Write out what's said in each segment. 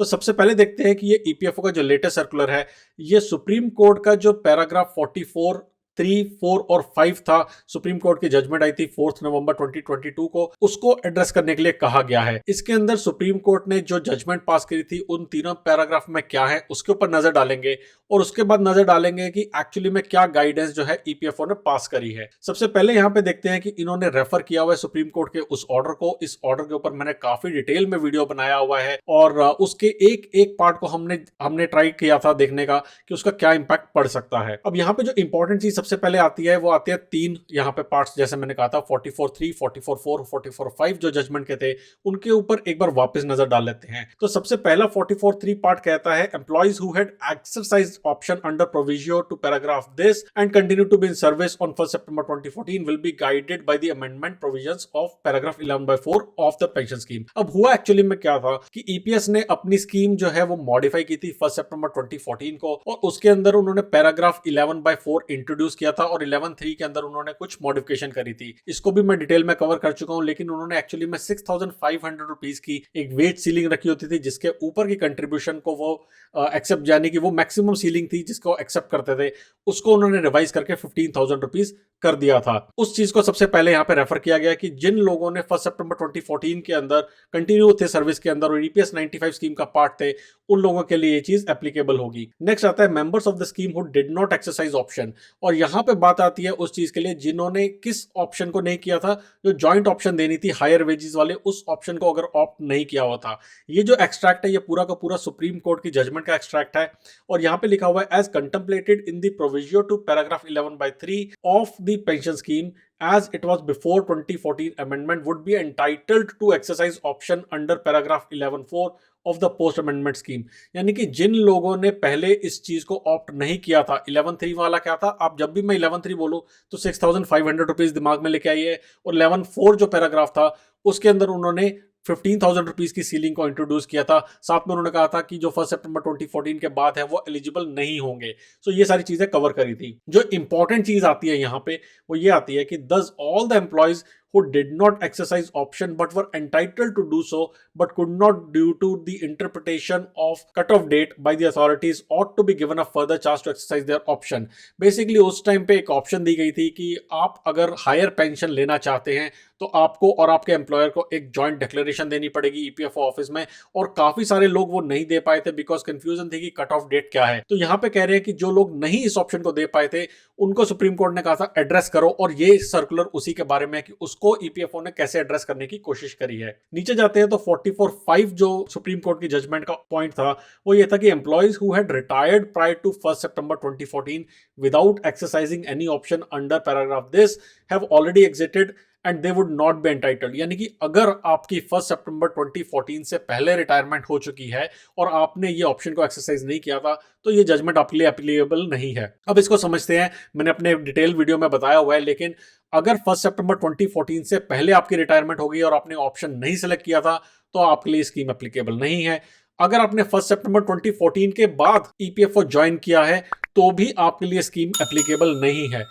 तो सबसे पहले देखते हैं कि ये ईपीएफओ का जो लेटेस्ट सर्कुलर है, ये सुप्रीम कोर्ट का जो पैराग्राफ 44 3, 4 और 5 था, सुप्रीम कोर्ट की जजमेंट आई थी 4 नवंबर 2022 को, उसको एड्रेस करने के लिए कहा गया है। इसके अंदर सुप्रीम कोर्ट ने जो जजमेंट पास करी थी उन तीनों पैराग्राफ में क्या है उसके ऊपर नजर डालेंगे और उसके बाद नजर डालेंगे कि एक्चुअली में क्या गाइडेंस जो है ईपीएफओ ने पास करी है। सबसे पहले यहाँ पे देखते हैं कि इन्होंने रेफर किया हुआ है सुप्रीम कोर्ट के उस ऑर्डर को। इस ऑर्डर के ऊपर मैंने काफी डिटेल में वीडियो बनाया हुआ है और उसके एक एक पार्ट को हमने ट्राई किया था देखने का कि उसका क्या इंपैक्ट पड़ सकता है। अब यहाँ पे जो इंपॉर्टेंट चीज सबसे पहले आती है वो आती है तीन यहाँ पे पार्ट्स, जैसे मैंने कहा था 44.3, 44.4, 44.5 जो जजमेंट के थे उनके ऊपर एक बार वापस नजर डाल लेते हैं। तो सबसे पहला 44.3 पार्ट कहता है employees who had exercised option under proviso to paragraph this and continue to be in service on 1 September 2014 will be guided by the amendment provisions of paragraph 11/4 of the pension scheme. अब हुआ actually में क्या था कि EPS ने अपनी scheme जो है वो मॉडिफाई की थी 1 सितंबर 2014 को और उसके अंदर उन्होंने पैराग्राफ 11/4 इंट्रोड्यूस किया था और 11.3 के अंदर उन्होंने कुछ मॉडिफिकेशन करी थी। इसको भी मैं डिटेल में कवर कर चुका हूं, लेकिन उन्होंने एक्चुअली में 6,500 रुपीज की एक वेज सीलिंग रखी होती थी जिसके ऊपर की कंट्रीब्यूशन को वो एक्सेप्ट, यानी कि वो मैक्सिमम सीलिंग थी जिसको एक्सेप्ट करते थे, उसको उन्होंने रिवाइज करके 15,000 रुपीज कर दिया था। उस चीज को सबसे पहले यहाँ पे रेफर किया गया कि जिन लोगों ने 1 सितंबर 2014 के अंदर कंटिन्यू थे सर्विस के अंदर और ईपीएस 95 स्कीम का पार्ट थे, उन लोगों के लिए ये चीज एप्लीकेबल होगी। नेक्स्ट आता है members of the scheme who did not exercise option, और यहाँ पे बात आती है उस चीज के लिए जिन्होंने किस ऑप्शन को नहीं किया था, जो जॉइंट ऑप्शन देनी थी हायर वेजेस वाले, उस ऑप्शन को अगर ऑप्ट नहीं किया हुआ था। ये जो एक्सट्रैक्ट है ये पूरा का पूरा सुप्रीम कोर्ट की जजमेंट का एक्सट्रैक्ट है और यहाँ पे लिखा हुआ है as contemplated in the proviso to paragraph 11/3 of the pension scheme as it was before 2014 amendment would be entitled to exercise option under paragraph 11.4 of the post amendment scheme. यानी कि जिन लोगों ने पहले इस चीज को ऑप्ट नहीं किया था, 11.3 वाला क्या था, आप जब भी मैं 11.3 बोलूं तो 6,500 रुपीज दिमाग में लेके आइए, और 11.4 जो पैराग्राफ था उसके अंदर उन्होंने 15,000 रुपीज की सीलिंग को इंट्रोड्यूस किया था। साथ में उन्होंने कहा था कि जो 1 सितंबर 2014 के बाद है वो एलिजिबल नहीं होंगे। सो ये सारी चीजें कवर करी थी। जो इंपॉर्टेंट चीज आती है यहाँ पे वो ये आती है कि does all the employees who did not exercise option but were entitled to do so but could not due to the interpretation of cutoff date by the authorities ought to be given a further chance to exercise their option। Basically उस time पे एक option दी गई थी कि आप अगर higher pension लेना चाहते हैं तो आपको और आपके एम्प्लॉयर को एक जॉइंट डिक्लेरेशन देनी पड़ेगी ईपीएफओ ऑफिस में, और काफी सारे लोग वो नहीं दे पाए थे बिकॉज कंफ्यूजन थी कि कट ऑफ डेट क्या है। तो यहाँ पे कह रहे हैं कि जो लोग नहीं इस ऑप्शन को दे पाए थे उनको सुप्रीम कोर्ट ने कहा था एड्रेस करो, और ये सर्कुलर उसी के बारे में है कि उसको ईपीएफओ ने कैसे एड्रेस करने की कोशिश करी है। नीचे जाते हैं तो 44.5 जो सुप्रीम कोर्ट की जजमेंट का पॉइंट था वो ये था कि employees who had retired prior to 1 September 2014 without exercising any option under paragraph this have already exited and they would not be entitled. यानी कि अगर आपकी 1 सितंबर 2014 से पहले रिटायरमेंट हो चुकी है और आपने ये ऑप्शन को एक्सरसाइज नहीं किया था तो ये जजमेंट आपके लिए एप्लीकेबल नहीं है। अब इसको समझते हैं, मैंने अपने डिटेल वीडियो में बताया हुआ है, लेकिन अगर 1 सितंबर 2014 से पहले आपकी रिटायरमेंट हो गई और आपने ऑप्शन नहीं सेलेक्ट किया था तो आपके लिए स्कीम एप्लीकेबल नहीं है। अगर आपने 1 सितंबर 2014 के बाद ईपीएफओ ज्वाइन किया है तो भी आपके लिए स्कीम एप्लीकेबल नहीं है।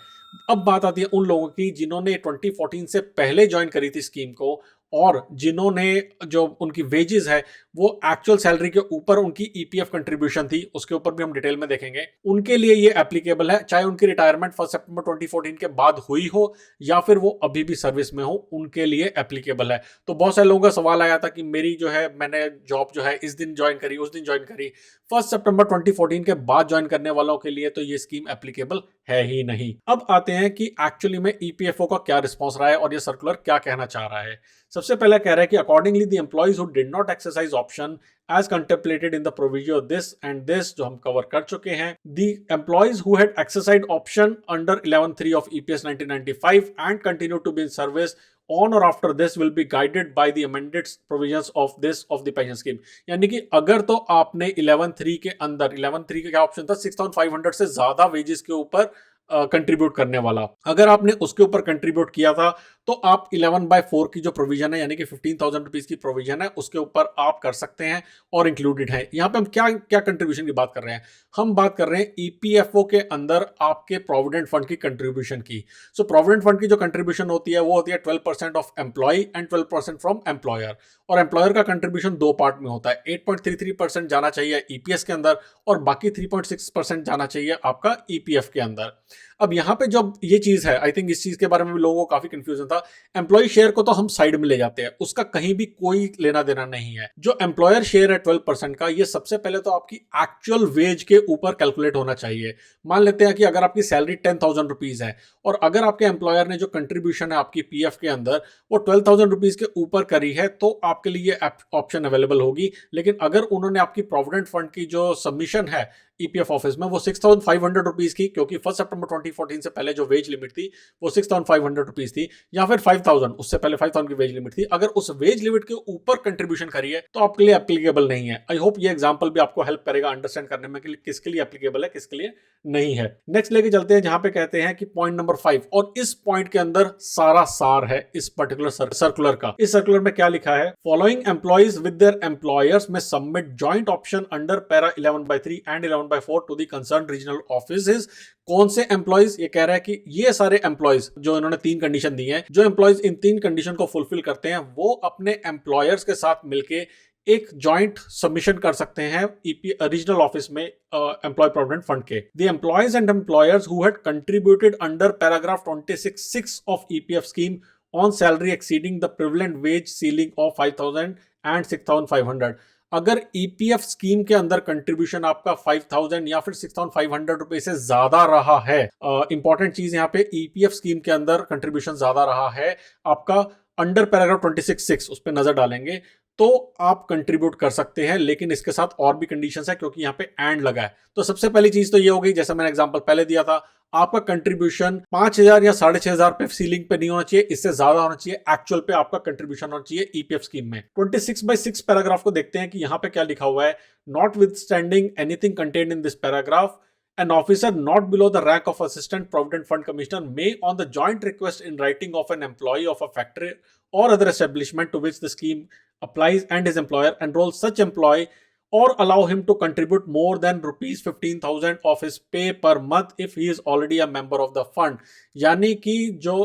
अब बात आती है उन लोगों की जिन्होंने 2014 से पहले ज्वाइन करी थी स्कीम को और जिन्होंने जो उनकी वेजेस है वो एक्चुअल सैलरी के ऊपर उनकी ईपीएफ कंट्रीब्यूशन थी, उसके ऊपर भी हम डिटेल में देखेंगे। उनके लिए ये एप्लीकेबल है, चाहे उनकी रिटायरमेंट 1 सितंबर 2014 के बाद हुई हो या फिर वो अभी भी सर्विस में हो, उनके लिए एप्लीकेबल है। तो बहुत सारे लोगों का सवाल आया था कि मेरी जो है मैंने जॉब जो है इस दिन ज्वाइन करी उस दिन ज्वाइन करी, 1 सितंबर 2014 के बाद ज्वाइन करने वालों के लिए तो ये स्कीम एप्लीकेबल है ही नहीं। अब आते हैं कि एक्चुअली में ईपीएफओ का क्या रिस्पॉन्स रहा है और ये सर्कुलर क्या कहना चाह रहा है। सबसे पहले कह रहा है कि accordingly the employees who did not exercise option as contemplated in the provision of this and this जो हम कवर कर चुके हैं, the employees who had exercised option under 11.3 of EPS 1995 and continue to be in service on or after this will be guided by the amended provisions of this of the pension scheme। यानी कि अगर तो आपने 11.3 के अंदर 11.3 का क्या option था, 6,500 से ज्यादा वेजेस के ऊपर कंट्रीब्यूट करने वाला, अगर आपने उसके ऊपर कंट्रीब्यूट किया था तो आप 11/4 की जो प्रोविजन है यानी कि 15,000 रुपीज की प्रोविजन है उसके ऊपर आप कर सकते हैं और इंक्लूडेड है। यहां पे हम क्या क्या कंट्रीब्यूशन की बात कर रहे हैं, हम बात कर रहे हैं ईपीएफओ के अंदर आपके प्रोविडेंट फंड की कंट्रीब्यूशन की। सो प्रोविडेंट फंड की जो कंट्रीब्यूशन होती है वो होती है 12% of employee and 12% from employer. और एम्प्लॉयर का कंट्रीब्यूशन दो पार्ट में होता है, 8.33% जाना चाहिए ईपीएस के अंदर और बाकी 3.6% जाना चाहिए आपका ईपीएफ के अंदर। अब यहां पे जब ये चीज है, आई थिंक इस चीज के बारे में भी लोगों को काफी कंफ्यूजन था। एम्प्लॉय शेयर को तो हम साइड में ले जाते हैं, उसका कहीं भी कोई लेना देना नहीं है। जो एम्प्लॉयर शेयर है 12% का, ये सबसे पहले तो आपकी एक्चुअल वेज के ऊपर कैलकुलेट होना चाहिए। मान लेते हैं कि अगर आपकी सैलरी 10,000 रुपीज है और अगर आपके एम्प्लॉयर ने जो कंट्रीब्यूशन है आपकी पीएफ के अंदर वो 12,000 रुपीज के ऊपर करी है तो आपके लिए ऑप्शन अवेलेबल होगी। लेकिन अगर उन्होंने आपकी प्रोविडेंट फंड की जो सबमिशन है ईपीएफ ऑफिस में वो 6,500 रुपीज की, क्योंकि 1 सितंबर 2014 से पहले जो वेज लिमिट थी वो 6,500 रुपीज थी, या फिर 5,000, उससे पहले 5,000 की वेज लिमिट थी, अगर उस वेज लिमिट के ऊपर कंट्रीब्यूशन करी है तो आपके लिए एप्लीकेबल नहीं है। आई होप ये एग्जांपल भी आपको हेल्प करेगा अंडरस्टैंड करने में कि किसके लिए एप्लीकेबल है किसके लिए नहीं है। नेक्स्ट लेके चलते हैं जहां पे कहते हैं कि पॉइंट नंबर 5, और इस पॉइंट के अंदर सारा सार है इस पर्टिकुलर सर्कुलर का। इस सर्कुलर में क्या लिखा है, following employees with their employers may submit joint option under para 11/3 and 11/4 to the concern regional offices. कौन से एम्प्लॉइज, ये कह रहा है कि ये सारे एम्प्लॉइज जो इन्होंने 3 कंडीशन दी हैं, जो एम्प्लॉइज इन 3 कंडीशन को फुलफिल करते हैं वो अपने एम्प्लॉयर्स के साथ मिलके एक जॉइंट सबमिशन कर सकते हैं रीजनल ऑफिस में एम्प्लॉय प्रोविडेंट फंड के। The employees and employers who had contributed under paragraph 26(6) of EPF scheme on salary exceeding the prevalent wage ceiling of 5,000 and 6,500। अगर ईपीएफ स्कीम के अंदर कंट्रीब्यूशन आपका 5,000 या फिर 6,500 रुपए से ज्यादा रहा है, इंपॉर्टेंट चीज यहाँ पे ईपीएफ स्कीम के अंदर कंट्रीब्यूशन ज्यादा रहा है आपका अंडर पैराग्राफ 26(6), उस पर नजर डालेंगे तो आप कंट्रीब्यूट कर सकते हैं। लेकिन इसके साथ और भी कंडीशंस है क्योंकि यहाँ पे एंड लगा है। तो सबसे पहली चीज तो ये हो गई, जैसा मैंने एग्जांपल पहले दिया था, आपका कंट्रीब्यूशन 5,000 या 6,500 पे सीलिंग पे नहीं होना चाहिए, इससे ज्यादा होना चाहिए। एक्चुअल पे आपका कंट्रीब्यूशन होना चाहिए ईपीएफ स्कीम में। 26/6 पैराग्राफ को देखते हैं कि यहां पे क्या लिखा हुआ है। Not with standing anything contained in this paragraph, an officer not below the rank of assistant provident fund commissioner may, on the joint request in writing of an employee of a factory or other establishment to which the scheme applies and his employer, enroll such employee or allow him to contribute more than rupees 15,000 of his pay per month if he is already a member of the fund। यानी कि जो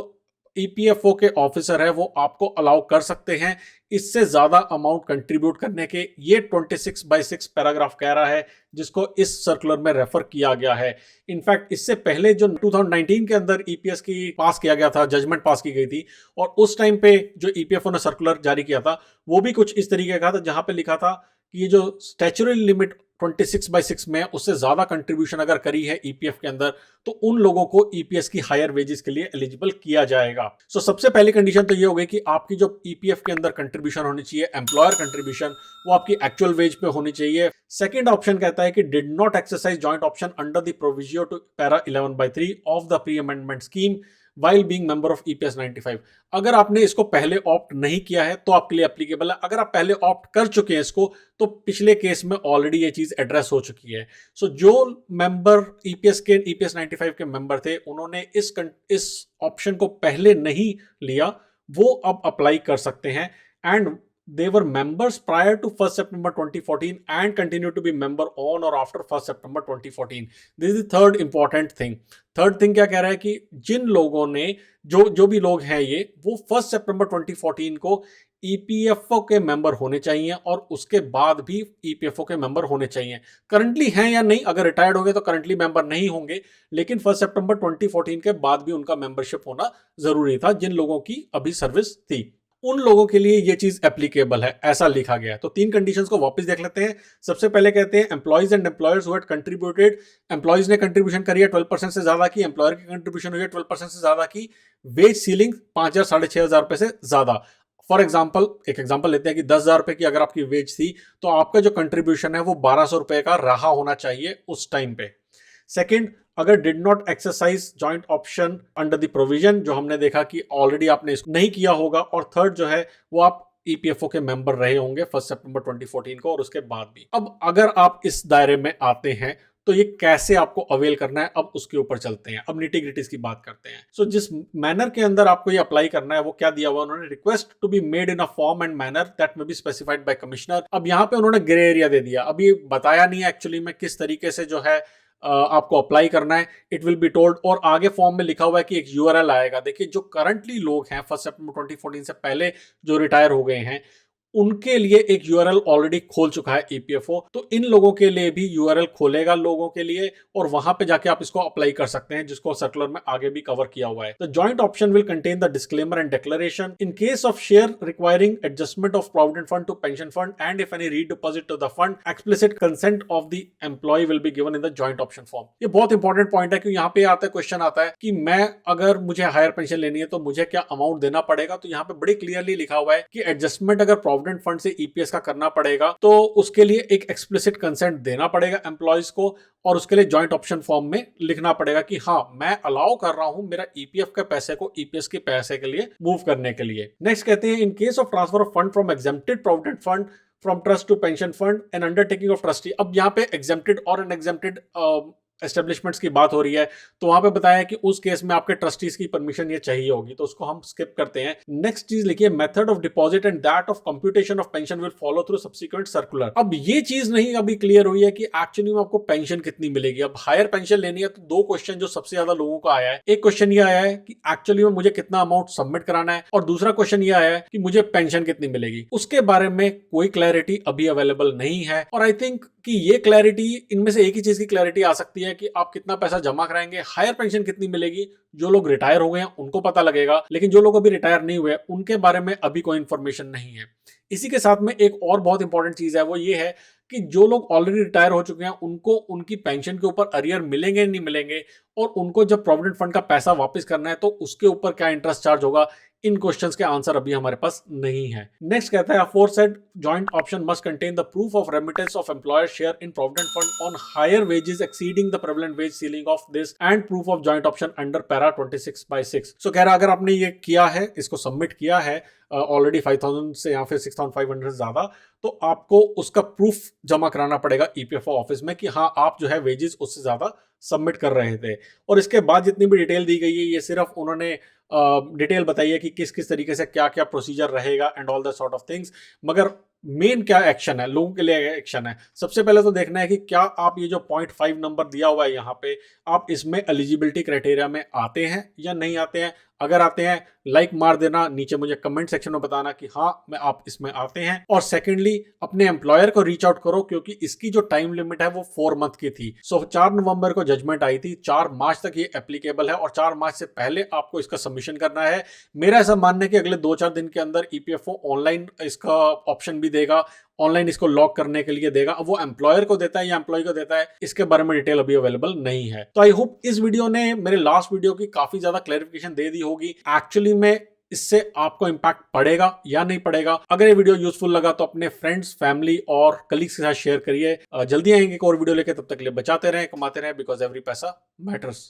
EPFO के officer है वो आपको allow कर सकते हैं इससे ज्यादा अमाउंट कंट्रीब्यूट करने के। ये 26/6 पैराग्राफ कह रहा है जिसको इस सर्कुलर में रेफर किया गया है। इनफैक्ट इससे पहले जो 2019 के अंदर ईपीएस की पास किया गया था, जजमेंट पास की गई थी, और उस टाइम पे जो ईपीएफओ ने सर्कुलर जारी किया था वो भी कुछ इस तरीके का था, जहां पे लिखा था कि ये जो स्टैच्यूटरी लिमिट 26/6 में उससे ज्यादा कंट्रीब्यूशन अगर करी है ईपीएफ के अंदर तो उन लोगों को ईपीएस की हायर वेजेस के लिए एलिजिबल किया जाएगा। सो सबसे पहली कंडीशन तो ये हो गई कि आपकी जो ईपीएफ के अंदर कंट्रीब्यूशन होनी चाहिए, एम्प्लॉयर कंट्रीब्यूशन, वो आपकी एक्चुअल वेज पे होनी चाहिए। सेकंड ऑप्शन कहता है कि did not exercise joint option under the proviso to para 11/3 of the pre amendment scheme while being member of EPS 95। अगर आपने इसको पहले ऑप्ट नहीं किया है तो आपके लिए एप्लीकेबल है। अगर आप पहले ऑप्ट कर चुके हैं इसको तो पिछले केस में ऑलरेडी ये चीज एड्रेस हो चुकी है। सो जो मेंबर ईपीएस 95 के मेंबर थे उन्होंने इस ऑप्शन को पहले नहीं लिया, वो अब अप्लाई कर सकते हैं। And they were members prior to 1st September 2014 and continue to be member on or after 1st September 2014। This is the third important thing। Third thing क्या कह रहा है कि जिन लोगों ने जो भी लोग हैं ये वो 1 सितंबर 2014 को ईपीएफओ के मेंबर होने चाहिए और उसके बाद भी ईपीएफओ के मेंबर होने चाहिए। करंटली हैं या नहीं, अगर रिटायर्ड हो गए तो करंटली मेंबर नहीं होंगे, लेकिन 1 सितंबर 2014 के बाद भी उनका मेंबरशिप होना जरूरी था जिन लोगों की अभी सर्विस थी, उन लोगों के लिए ये चीज एप्लीकेबल है, ऐसा लिखा गया है। तो 3 कंडीशंस को वापस देख लेते हैं। सबसे पहले कहते हैं employees and employers who had contributed, employees ने कंट्रीब्यूशन करी है 12% से ज्यादा की, एम्प्लॉयर की कंट्रीब्यूशन हुई है 12% से ज्यादा की, वेज सीलिंग 5,000 6,500 रुपए से ज्यादा। फॉर एग्जाम्पल एक एग्जाम्पल लेते हैं कि 10,000 रुपए की अगर आपकी वेज थी तो आपका जो कंट्रीब्यूशन है वो 1,200 रुपए का रहा होना चाहिए उस टाइम पे। सेकेंड, अगर did not exercise joint option under the provision, जो हमने देखा कि ऑलरेडी आपने इसको नहीं किया होगा। और थर्ड जो है वो आप ईपीएफओ के मेंबर रहे होंगे 1 सितंबर 2014 को और उसके बाद भी। अब अगर आप इस दायरे में आते हैं तो ये कैसे आपको अवेल करना है, अब उसके ऊपर चलते हैं। अब निटी ग्रिटीज की बात करते हैं। सो जिस मैनर के अंदर आपको ये अप्लाई करना है वो क्या दिया हुआ उन्होंने, request to be made in a form and manner that may be specified by commissioner. अब यहाँ पे उन्होंने ग्रे एरिया दे दिया, अभी बताया नहीं है एक्चुअली में किस तरीके से जो है आपको अप्लाई करना है। इट विल बी टोल्ड, और आगे फॉर्म में लिखा हुआ है कि एक यूआरएल आएगा। देखिए जो करंटली लोग हैं 1 सितंबर 2014 से पहले जो रिटायर हो गए हैं उनके लिए एक यूआरएल ऑलरेडी खोल चुका है ईपीएफओ, तो इन लोगों के लिए भी यूआरएल खोलेगा लोगों के लिए, और वहां पे जाके आप इसको अप्लाई कर सकते हैं, जिसको सर्कुलर में आगे भी कवर किया हुआ है। The joint option will contain the disclaimer and declaration in case of share requiring adjustment of provident fund to pension fund and if any redeposit to the fund explicit consent of the employee will be given in the joint option form. ये बहुत important point है कि यहाँ पे आता है question आता है कि मैं अगर मुझे हायर पेंशन लेनी है तो मुझे क्या अमाउंट देना पड़ेगा। तो यहाँ पे बड़ी क्लियरली लिखा हुआ है कि एडजस्टमेंट अगर प्रोविडेंट फंड से ईपीएफ का करना पड़ेगा तो उसके लिए एक एक्सप्लिसिट कंसेंट देना पड़ेगा एम्प्लॉयज को, और उसके लिए जॉइंट ऑप्शन फॉर्म में लिखना पड़ेगा कि हाँ मैं अलाउ कर रहा हूं मेरा ईपीएफ के पैसे को ईपीएस के पैसे के लिए मूव करने के लिए। नेक्स्ट कहते हैं in case of transfer of fund from exempted provident fund from trust to pension fund and undertaking of trustee. अब यहाँ पे एग्जेम्प्टेड और अनएग्जेम्प्टेड एस्टेब्लिशमेंट्स की बात हो रही है, तो वहां पे बताया कि उस केस में आपके ट्रस्टीज की परमिशन ये चाहिए होगी, तो उसको हम स्किप करते हैं। नेक्स्ट चीज लिखिए method of deposit and that of computation of pension will follow through subsequent circular. अब ये चीज नहीं अभी क्लियर हुई है कि एक्चुअली में आपको पेंशन कितनी मिलेगी। अब हायर पेंशन लेनी है तो दो क्वेश्चन जो सबसे ज्यादा लोगों को आया है, एक क्वेश्चन ये आया है कि एक्चुअली में मुझे कितना अमाउंट सबमिट कराना है, और दूसरा क्वेश्चन ये आया है कि मुझे पेंशन कितनी मिलेगी। उसके बारे में कोई क्लैरिटी अभी अवेलेबल नहीं है, और आई थिंक कि ये क्लैरिटी, इनमें से एक ही चीज की क्लैरिटी आ सकती है कि आप कितना पैसा जमा कराएंगे, हायर पेंशन कितनी मिलेगी। जो लोग रिटायर हो गए हैं उनको पता लगेगा, लेकिन जो लोग अभी रिटायर नहीं हुए उनके बारे में अभी कोई इंफॉर्मेशन नहीं है। इसी के साथ में एक और बहुत इंपॉर्टेंट चीज है, वो ये है कि जो लोग ऑलरेडी रिटायर हो चुके हैं उनको उनकी पेंशन के ऊपर अरियर मिलेंगे नहीं मिलेंगे, और उनको जब प्रोविडेंट फंड का पैसा वापस करना है तो उसके ऊपर क्या इंटरेस्ट चार्ज होगा। इन क्वेश्चंस के आंसर अभी हमारे पास नहीं है। नेक्स्ट कहता है aforesaid joint option must contain the proof of remittance of employer share in provident fund on higher wages exceeding the prevalent wage ceiling of this and proof of joint option under para 26/6। So कह रहा अगर आपने ये किया है, इसको submit किया है ऑलरेडी 5000 से या फिर 6500 से ज्यादा, तो आपको उसका प्रूफ जमा कराना पड़ेगा ईपीएफओ ऑफिस में कि हाँ आप जो है वेजेस उससे ज्यादा सबमिट कर रहे थे। और इसके बाद जितनी भी डिटेल दी गई है ये सिर्फ उन्होंने डिटेल बताई है कि किस किस तरीके से क्या क्या प्रोसीजर रहेगा and all that sort of things. मगर मेन क्या एक्शन है, लोगों के लिए एक्शन है, सबसे पहले तो देखना है कि क्या आप ये जो 0.5 नंबर दिया हुआ है यहाँ पे, आप इसमें एलिजिबिलिटी क्राइटेरिया में आते हैं या नहीं आते हैं। अगर आते हैं लाइक मार देना, नीचे मुझे कमेंट सेक्शन में बताना कि हाँ मैं आप इसमें आते हैं। और सेकेंडली अपने एम्प्लॉयर को रीच आउट करो, क्योंकि इसकी जो टाइम लिमिट है वो 4 मंथ की थी। सो 4 नवंबर को जजमेंट आई थी, 4 मार्च तक ये एप्लीकेबल है, और 4 मार्च से पहले आपको इसका सबमिशन करना है। मेरा ऐसा मानना है कि अगले 2-4 दिन के अंदर ईपीएफओ ऑनलाइन इसका ऑप्शन भी देगा, ऑनलाइन इसको लॉक करने के लिए देगा। अब वो एम्प्लॉयर को देता है या एम्प्लॉय को देता है, इसके बारे में डिटेल अभी अवेलेबल नहीं है। तो आई होप इस वीडियो ने मेरे लास्ट वीडियो की काफी ज्यादा क्लैरिफिकेशन दे दी होगी। एक्चुअली में इससे आपको इंपैक्ट पड़ेगा या नहीं पड़ेगा। अगर ये वीडियो यूजफुल लगा तो अपने फ्रेंड्स, फैमिली और कलीग्स के साथ शेयर करिए। जल्दी आएंगे एक और वीडियो लेके, तब तक के लिए बचाते रहें, कमाते रहें, बिकॉज एवरी पैसा मैटर्स।